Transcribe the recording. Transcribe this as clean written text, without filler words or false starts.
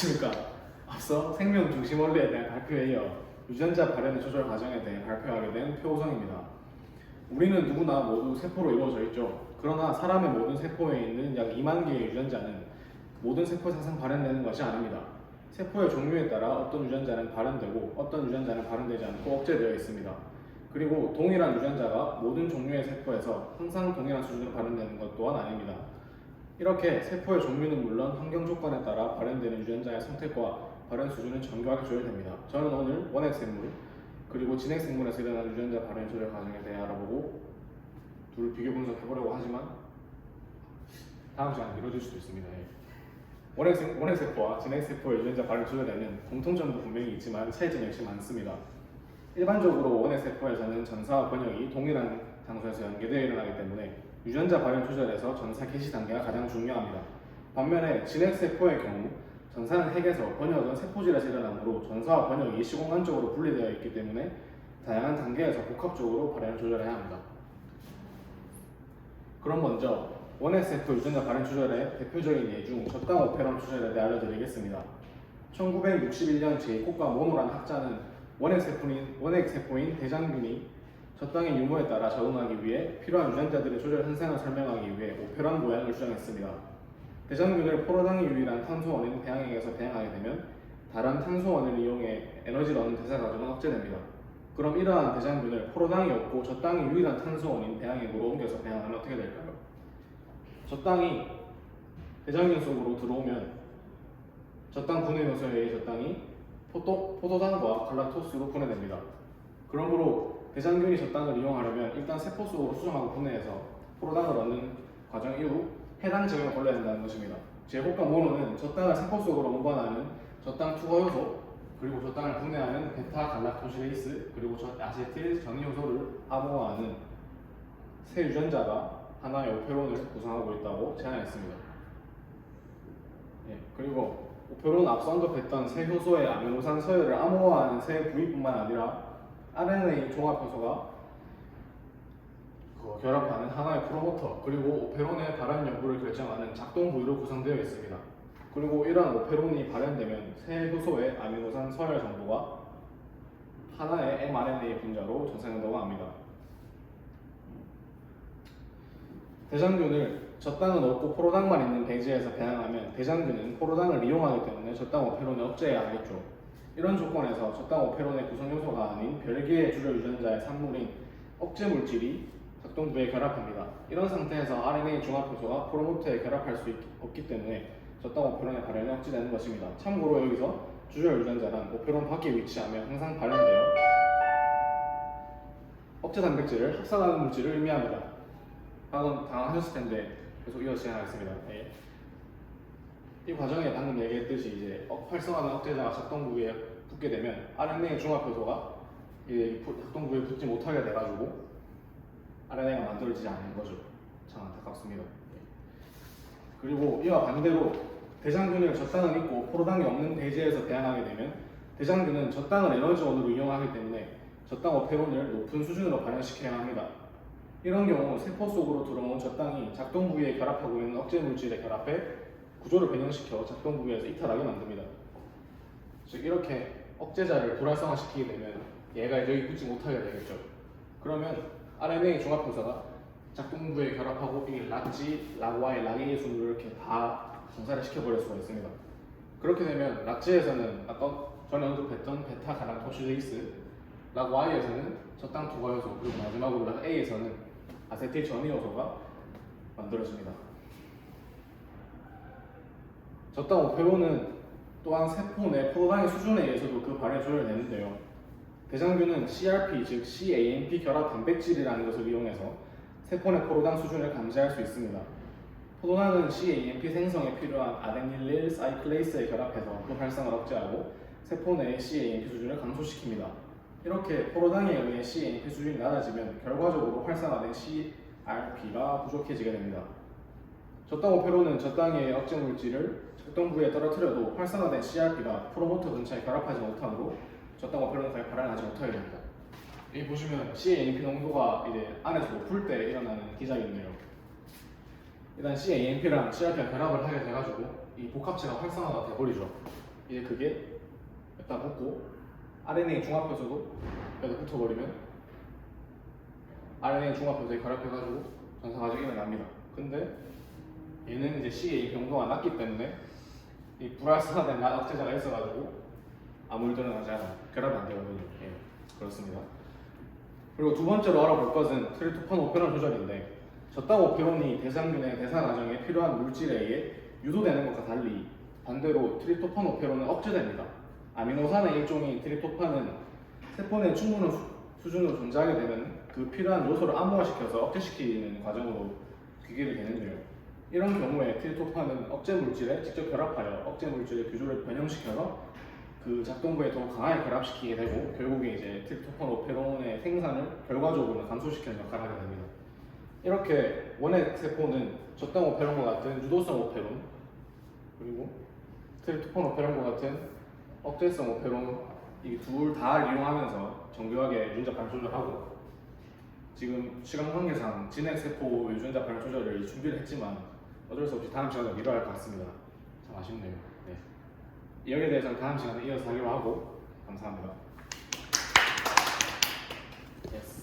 안녕하십니까. 앞서 생명 중심 원리에 대한 발표에 이어 유전자 발현 조절 과정에 대해 발표하게 된 표우성입니다. 우리는 누구나 모두 세포로 이루어져 있죠. 그러나 사람의 모든 세포에 있는 약 2만 개의 유전자는 모든 세포에서 항상 발현되는 것이 아닙니다. 세포의 종류에 따라 어떤 유전자는 발현되고 어떤 유전자는 발현되지 않고 억제되어 있습니다. 그리고 동일한 유전자가 모든 종류의 세포에서 항상 동일한 수준으로 발현되는 것 또한 아닙니다. 이렇게 세포의 종류는 물론 환경 조건에 따라 발현되는 유전자의 선택과 발현 수준은 정교하게 조절됩니다. 저는 오늘 원핵생물 그리고 진핵생물에서 일어나는 유전자 발현 조절 과정에 대해 알아보고 둘 비교 분석해보려고 하지만 다음 시간에 미뤄질 수도 있습니다. 원핵세포와 진핵세포의 유전자 발현 조절에는 공통점도 분명히 있지만 차이점 역시 많습니다. 일반적으로 원핵세포에서는 전사와 번역이 동일한 장소에서 연계되어 일어나기 때문에 유전자 발현 조절에서 전사 개시 단계가 가장 중요합니다. 반면에 진핵세포의 경우 전사는 핵에서 번역은 세포질에서 일어나므로 전사와 번역이 시공간적으로 분리되어 있기 때문에 다양한 단계에서 복합적으로 발현을 조절해야 합니다. 그럼 먼저 원핵세포 유전자 발현 조절의 대표적인 예 중 저당 오페론 조절에 대해 알려드리겠습니다. 1961년 제이콥과 모노라는 학자는 원핵세포인 대장균이 저당의 유무에 따라 적응하기 위해 필요한 유전자들의 조절 현상을 설명하기 위해 오페론 모양을 주장했습니다. 대장균을 포로당이 유일한 탄소원인 배양액에서 배양하게 되면 다른 탄소원을 이용해 에너지를 얻는 대사 과정은 억제됩니다. 그럼 이러한 대장균을 포로당이 없고 저당이 유일한 탄소원인 배양액으로 옮겨서 배양하면 어떻게 될까요? 저당이 대장균 속으로 들어오면 저당 분해 요소에 의해 저당이 포도당과 갈락토스로 분해됩니다. 그러므로 대장균이 저당을 이용하려면 일단 세포 속으로 수정하고 분해해서 포도당을 얻는 과정 이후 해당 지역을 걸러야 된다는 것입니다. 제이콥과 모노는 저당을 세포 속으로 운반하는 저당 투과 요소 그리고 저당을 분해하는 베타 갈락토시레이스 그리고 아세틸 전이효소를 암호화하는 세 유전자가 하나의 오페론을 구성하고 있다고 제안했습니다. 그리고 오페론은 앞서 언급했던 세 효소의 아미노산 서열을 암호화하는 세 부위뿐만 아니라 RNA 종합효소가 결합하는 하나의 프로모터 그리고 오페론의 발현 여부를 결정하는 작동 부위로 구성되어 있습니다. 그리고 이러한 오페론이 발현되면 세 효소의 아미노산 서열 정보가 하나의 mRNA 분자로 전송된다고 합니다. 대장균을 저당은 없고 포로당만 있는 배지에서 배양하면 대장균은 포로당을 이용하기 때문에 저당 오페론을 억제해야 하겠죠. 이런 조건에서 저당 오페론의 구성 요소가 아닌 별개의 주요 유전자의 산물인 억제 물질이 작동부에 결합합니다. 이런 상태에서 RNA 종합효소가 프로모터에 결합할 수 없기 때문에 저당 오페론의 발현이 억제되는 것입니다. 참고로 여기서 주요 유전자란 오페론 밖에 위치하며 항상 발현되어 억제 단백질을 합성하는 물질을 의미합니다. 방금 당황하셨을 텐데 계속 이어서 진행하겠습니다. 이 과정에 방금 얘기했듯이 이제 활성화된 억제자가 작동 부위에 붙게 되면 RNA 종합효소가 작동 부위에 붙지 못하게 돼가지고 RNA가 만들어지지 않는 거죠. 참 안타깝습니다. 그리고 이와 반대로 대장균을 저당은 있고 포로당이 없는 배지에서 배양하게 되면 대장균은 저당을 에너지원으로 이용하기 때문에 저당 오페론을 높은 수준으로 발현시켜야 합니다. 이런 경우 세포 속으로 들어온 저당이 작동 부위에 결합하고 있는 억제 물질에 결합해 구조를 변형시켜 작동 부위에서 이탈하게 만듭니다. 즉 이렇게 억제자를 불활성화시키게 되면 얘가 여기 붙지 못하게 되겠죠. 그러면 RNA 종합효소가 작동 부위에 결합하고 이 락지, 락와이, 락A 순으로 이렇게 다 정사를 시켜버릴 수가 있습니다. 그렇게 되면 락지에서는 아까 전에 언급했던 베타 갈락토시레이스, 락Y에서는 저당 투과 요소, 그리고 마지막으로 락A에서는 아세틸 전이효소가 만들어집니다. 저당 오페론은 또한 세포 내 포도당의 수준에 의해서도 그 발현을 조절되는데요. 대장균은 CRP 즉 CAMP 결합 단백질이라는 것을 이용해서 세포 내 포도당 수준을 감지할 수 있습니다. 포도당은 CAMP 생성에 필요한 아데닐릴 사이클레이스에 결합해서 그 활성을 억제하고 세포 내의 CAMP 수준을 감소시킵니다. 이렇게 포도당에 의해 CAMP 수준이 낮아지면 결과적으로 활성화된 CRP가 부족해지게 됩니다. 저당 오페론은 저당의 억제 물질을 작동 부위에 떨어뜨려도 활성화된 CRP가 프로모터 근처에 결합하지 못하므로 저당 오페론을 발현하지 못하게 됩니다. 여기 보시면 CAMP 농도가 이제 안에서 높을 때 일어나는 기작이 있네요. 일단 CAMP랑 CRP가 결합을 하게 돼가지고 이 복합체가 활성화가 돼버리죠. 이제 그게 여기다 붙고 RNA 중합해서도 여기다 붙어버리면 RNA 중합해서 결합해가지고 전사 과정이 일어납니다. 근데 얘는 이제 C의 경도가 낮기 때문에 이 불활성화된 억제자가 있어가지고 아무 일도 일어나지 않아요. 결합이 안 되거든요. 예, 그렇습니다. 그리고 두 번째로 알아볼 것은 트립토판 오페론 조절인데 저당 오페론이 대상균의 대사 과정에 필요한 물질에 의해 유도되는 것과 달리 반대로 트립토판 오페론은 억제됩니다. 아미노산의 일종인 트립토판은 세포 내에 충분한 수준으로 존재하게 되면 그 필요한 요소를 암호화시켜서 억제시키는 과정으로 귀결이 되는데요. 이런 경우에 트립토판은 억제 물질에 직접 결합하여 억제 물질의 구조를 변형시켜서 그 작동부에 더 강하게 결합시키게 되고 결국에 이제 트립토판 오페론의 생산을 결과적으로 감소시키는 역할을 하게 됩니다. 이렇게 원액 세포는 저당 오페론과 같은 유도성 오페론 그리고 트립토판 오페론과 같은 억제성 오페론 이 둘 다 이용하면서 정교하게 유전자 발현 조절하고 지금 시간 관계상 진핵 세포 유전자 발현 조절을 준비를 했지만 어쩔 수 없이 다음 시간에 미뤄야 할 것 같습니다. 참 아쉽네요. 네. 여기에 대해서는 다음 시간에 이어서 하기로 하고 감사합니다. Yes.